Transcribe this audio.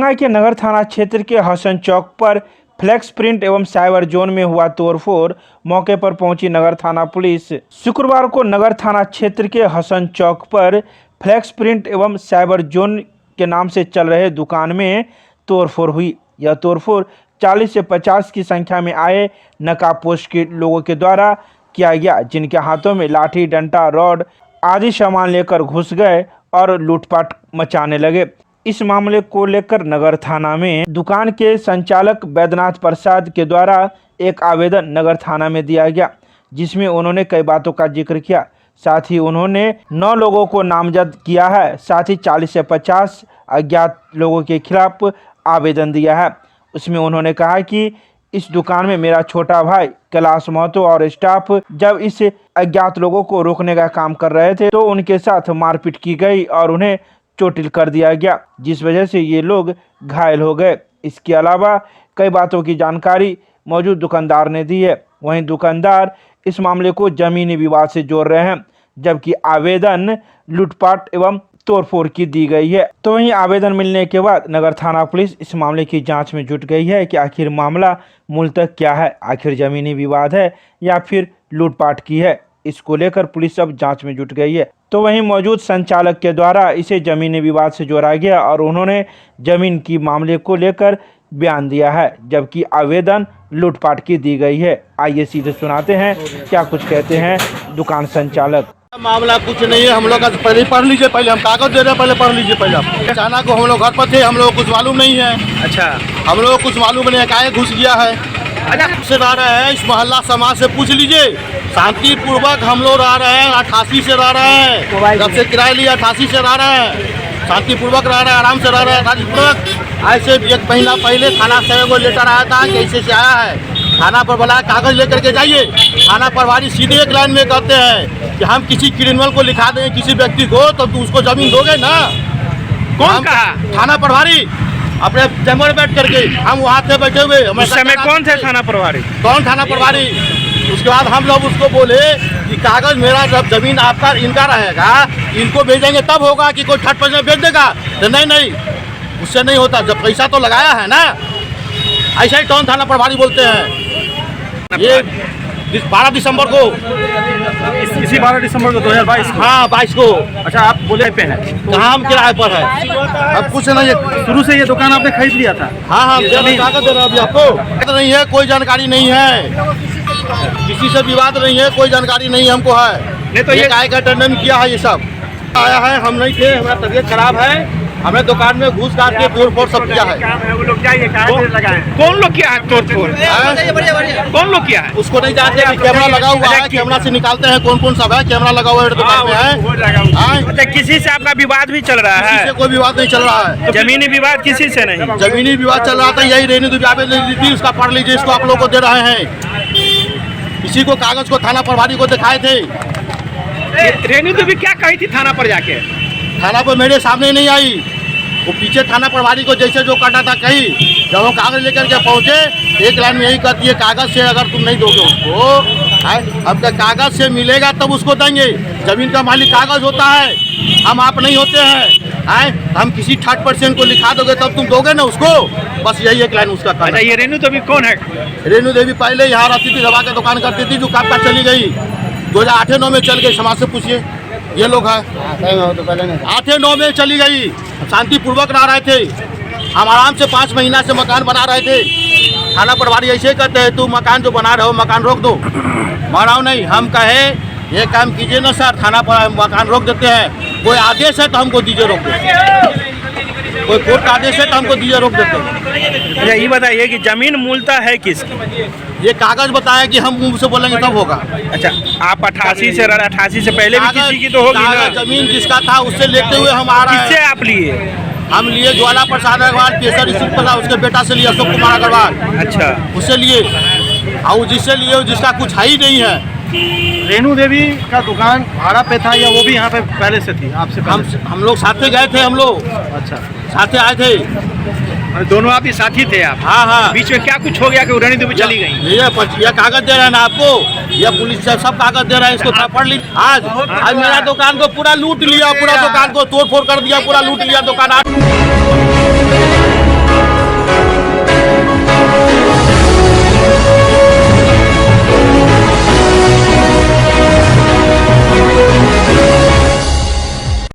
दरभंगा के नगर थाना क्षेत्र के हसन चौक पर फ्लैक्स प्रिंट एवं साइबर जोन में हुआ तोड़फोड़। मौके पर पहुंची नगर थाना पुलिस। शुक्रवार को नगर थाना क्षेत्र के हसन चौक पर फ्लैक्स प्रिंट एवं साइबर जोन के नाम से चल रहे दुकान में तोड़फोड़ हुई। यह तोड़फोड़ 40 से 50 की संख्या में आए नकाबपोश के लोगों के द्वारा किया गया, जिनके हाथों में लाठी, डंडा, रॉड आदि सामान लेकर घुस गए और लूटपाट मचाने लगे। इस मामले को लेकर नगर थाना में दुकान के संचालक वैद्यनाथ प्रसाद के द्वारा एक आवेदन नगर थाना में दिया गया, जिसमें उन्होंने कई बातों का जिक्र किया। साथ ही उन्होंने 9 लोगों को नामजद किया है। साथ ही 40 से 50 अज्ञात लोगों के खिलाफ आवेदन दिया है। उसमें उन्होंने कहा कि इस दुकान में मेरा छोटा भाई कैलाश महतो और स्टाफ जब इस अज्ञात लोगों को रोकने का काम कर रहे थे तो उनके साथ मारपीट की गई और उन्हें चोटिल कर दिया गया, जिस वजह से ये लोग घायल हो गए। इसके अलावा कई बातों की जानकारी मौजूद दुकानदार ने दी है। वहीं दुकानदार इस मामले को जमीनी विवाद से जोड़ रहे हैं, जबकि आवेदन लूटपाट एवं तोड़फोड़ की दी गई है। तो वहीं आवेदन मिलने के बाद नगर थाना पुलिस इस मामले की जांच में जुट गई है कि आखिर मामला मूलतः क्या है, आखिर जमीनी विवाद है या फिर लूटपाट की है। इसको लेकर पुलिस अब जांच में जुट गई है। तो वहीं मौजूद संचालक के द्वारा इसे जमीनी विवाद से जोड़ा गया और उन्होंने जमीन की मामले को लेकर बयान दिया है, जबकि आवेदन लूटपाट की दी गई है। आइए सीधे सुनाते हैं क्या कुछ कहते हैं दुकान संचालक। मामला कुछ नहीं है, हम लोग का पहले पढ़ लीजिए, पहले हम कागज दे रहे हैं, पहले पढ़ लीजिए। पहले अचानक को हम लोग घर पर थे, हम लोग को कुछ मालूम नहीं है। अच्छा, हम लोग को कुछ मालूम नहीं है, काहे घुस गया है। अच्छा, से रह रहे हैं, इस मोहल्ला समाज से पूछ लीजिए। शांतिपूर्वक हम लोग रह रहे हैं, 88 से रह रहे हैं। जब से किराया लिया 88 से रह रहे हैं, शांतिपूर्वक रह रहे हैं, आराम से रह रहे हैं, शांतिपूर्वक। ऐसे 1 महीना पहले थाना से को लेटर आया था कि ऐसे से आया है। थाना पर बोला कागज लेकर के जाइए। थाना प्रभारी सीधे एक लाइन में कहते हैं कि हम किसी क्रिमिनल को लिखा दें, किसी व्यक्ति को, तो तुम उसको जमीन दोगे ना। कौन कहा? थाना प्रभारी अपने चैम्बर में बैठ करके, हम वहाँ थे बैठे हुए। उस समय कौन थे थाना प्रभारी? कौन थाना प्रभारी? उसके बाद हम लोग उसको बोले कि कागज मेरा, जब जमीन आपका इनका रहेगा, इनको भेजेंगे तब होगा कि कोई थर्ड पर्सन भेज देगा। तो नहीं, उससे नहीं होता। जब पैसा तो लगाया है ना, ऐसा ही टॉन थाना प्रभारी बोलते हैं। ये 12 दिसंबर को, इसी 12 दिसंबर को 2022। हाँ, 22 को। अच्छा, आप बोले पे हैं? कहाँ हम किराए पर है? अब कुछ नहीं है। शुरू से ये दुकान आपने खरीद लिया था? हाँ, कागज दे रहे हैं अभी आपको। नहीं है, कोई जानकारी नहीं है, किसी से विवाद नहीं है, कोई जानकारी नहीं हमको है। नहीं तो ये काय का टेंडर किया है, ये सब आया है। हम नहीं थे, हमारा तबीयत खराब है। हमने दुकान में घूस काट के तोड़-फोड़ सब किया है। कौन लोग किया है तोड़-फोड़? कौन लोग किया है? उसको नहीं जानते। कैमरा लगा हुआ है, कैमरा से निकालते हैं कौन कौन सब है। कैमरा लगा हुआ है दुकान में है। किसी से आपका विवाद भी चल रहा है? कोई विवाद नहीं चल रहा है। जमीनी विवाद किसी से नहीं? जमीनी विवाद चल रहा था, यही रेनू देवी थी, उसका पढ़ लीजिए। इसको आप लोग को दे रहे हैं। इसी को कागज को थाना प्रभारी को दिखाए थे। रेनू देवी क्या कही थी थाना पर जाके? थाना पर मेरे सामने नहीं आई, वो पीछे थाना प्रभारी को जैसे जो करना था कही। जब हम कागज लेकर के पहुँचे, एक लाइन में यही कहती है, कागज से अगर तुम नहीं दोगे उसको, अब कागज से मिलेगा तब उसको देंगे। जमीन का मालिक कागज होता है, हम आप नहीं होते हैं। हम किसी थर्ड पर्सन को लिखा दोगे तब तुम दोगे ना उसको। बस यही एक लाइन उसका कहना। ये रेनू देवी कौन है? रेनू देवी पहले यहाँ रहती थी, दवा की दुकान करती थी, जो कब तक चली गई, 2008-9 में चल गई। समाज से पूछिए, ये लोग है 8-9 में चली गई। शांतिपूर्वक रह रहे थे, हम आराम से 5 महीना से मकान बना रहे थे। थाना प्रभारी ऐसे कहते हैं, तू मकान जो बना रहे हो मकान रोक दो। बनाओ नहीं, हम कहे ये काम कीजिए ना सर, थाना पर मकान रोक देते हैं। कोई आदेश है तो हमको दीजिए रोक देते, कोई कोर्ट का आदेश है तो हमको दीजिए रोक देते। अच्छा, ये बताइए कि जमीन मूलतः है किसकी? ये कागज बताया कि हम मुंह से बोलेंगे तब होगा। अच्छा, आप 88 से 88 से पहले भी किसी की तो होगी ना? जमीन जिसका था उससे लेते हुए हम आ रहे हैं। किससे आप लिए? हम लिए ज्वाला प्रसाद अग्रवाल, केसर सिंपल, उसके बेटा से लिए अशोक कुमार अग्रवाल। अच्छा, उससे लिए। और जिससे लिए जिसका कुछ है ही नहीं है। रेनू देवी का दुकान भाड़ा पे था या वो भी यहाँ पे पहले से थी आपसे? हम लोग साथे गए थे, हम लोग अच्छा साथे आए थे। दोनों आप ही साथी थे आप? हाँ। बीच में क्या कुछ हो गया कि रेनू देवी चली गई? ये कागज दे रहे हैं ना आपको, ये पुलिस से सब कागज दे रहे हैं, इसको पढ़ लीजिए। आज मेरा दुकान को पूरा लूट लिया, पूरा दुकान को तोड़ फोड़ कर दिया, पूरा लूट लिया दुकान।